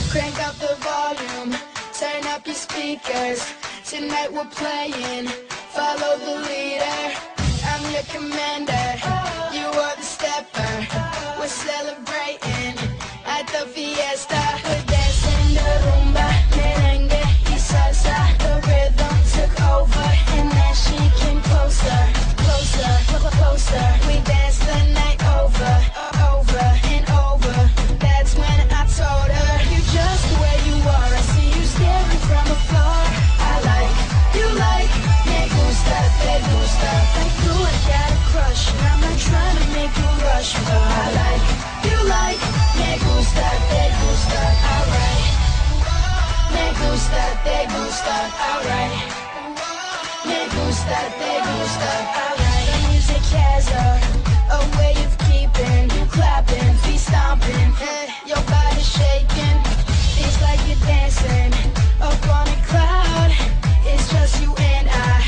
Crank up the volume, turn up your speakers. Tonight we're playing, follow the leader. I'm your commander, you are the stepper. We're celebrating at the fiesta. We're dancing the rumba, merengue y salsa. The rhythm took over and then she came closer, closer, closer. We danced the night over, over and over. That's when I told her, you're just the way you are. I see you staring from afar. I like, you like, me gusta, te gusta. Like you, I got a crush, and I'm not trying to make you rush, but I like, you like, me gusta, te gusta. Alright, me gusta, te gusta. Alright, me gusta, te gusta. Alright, the music has a way of keeping you clapping, feet stomping, your body shaking. It's like you're dancing up on a cloud. It's just you and I,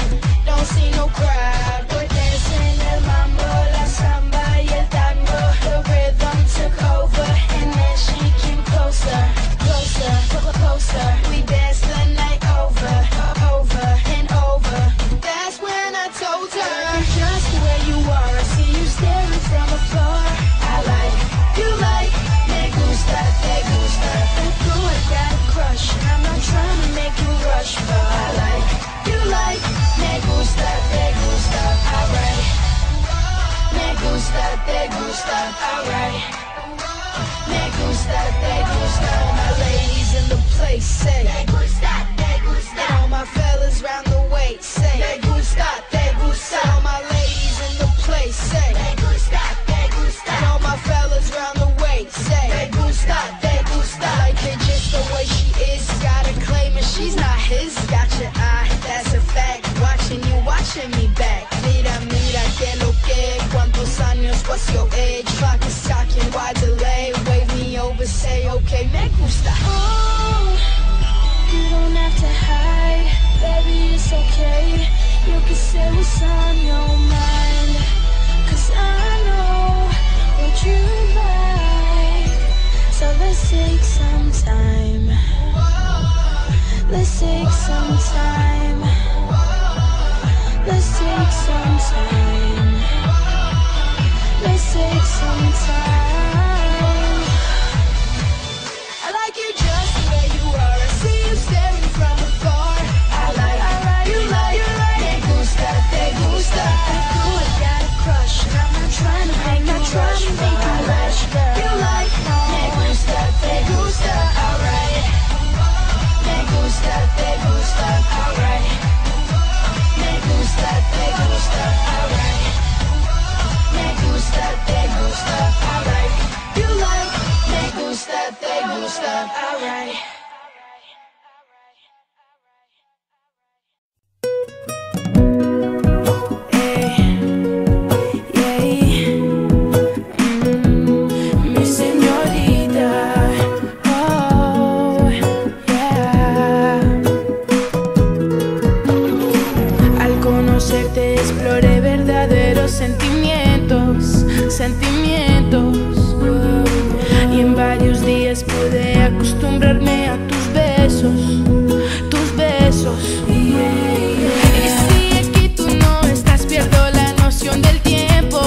don't see no crowd. We're dancing el mambo, la samba y el tango. The rhythm took over and then she came closer, closer, closer. We danced the night over, over and over. That's when I told her, you're just the way you are. I see you staring from afar. I like, you like, me gusta, te gusta. Like you, I got a crush, and I'm not trying to make you rush, but I like, you like, me gusta, te gusta. Alright, me gusta, te gusta. Alright, me gusta, te gusta. All my ladies in the place say, te gusta, te gusta. And all my fellas round the way say, te gusta, te gusta. All my ladies in the place say, te gusta, te gusta. And all my fellas round the way say, te gusta, te gusta. Like it just the way she is, gotta claim it, she's not his. Got your eye, that's a fact. Watching you, watching me back. Mira, mira, que lo que. Cuántos años, what's your age? Clock is talking, why delay? Wave me over, say okay, me gusta. Oh, you don't have to hide, baby, it's okay. You can say what's on your mind, 'cause I know what you like. So let's take some time. Let's take some time. Let's take some time. Let's take some time. I like you just the way you are. I see you staring from afar. I like, you like, me gusta, te gusta. Like you, I got a crush, and I'm not trying to make you rush, but I like, you like, me gusta, te gusta. Alright, me gusta, te gusta. Alright, me gusta, te gusta. Alright, me gusta, te gusta. Alright, you like, me gusta, te gusta. Alright. Mi señorita, oh, yeah. Al conocerte exploré verdaderos sentimientos, sentimientos. Y en varios días pude acostumbrarme a tus besos, tus besos. Y si aquí tú no estás, pierdo la noción del tiempo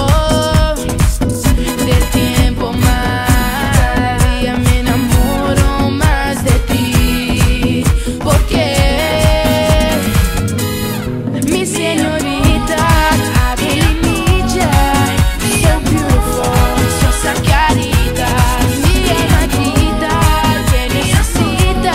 más. Cada día me enamoro más de ti, porque mi señorita, Avenida, so beautiful, so sacarita. Mi alma grita, que necesita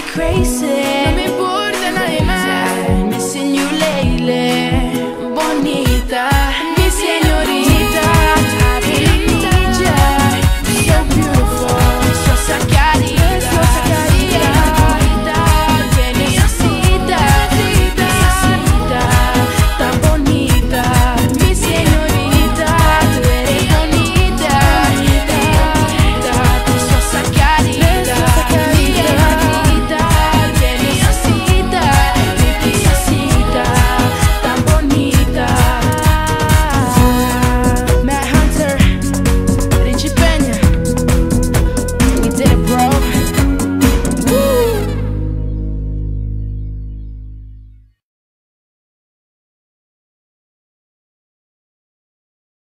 crazy.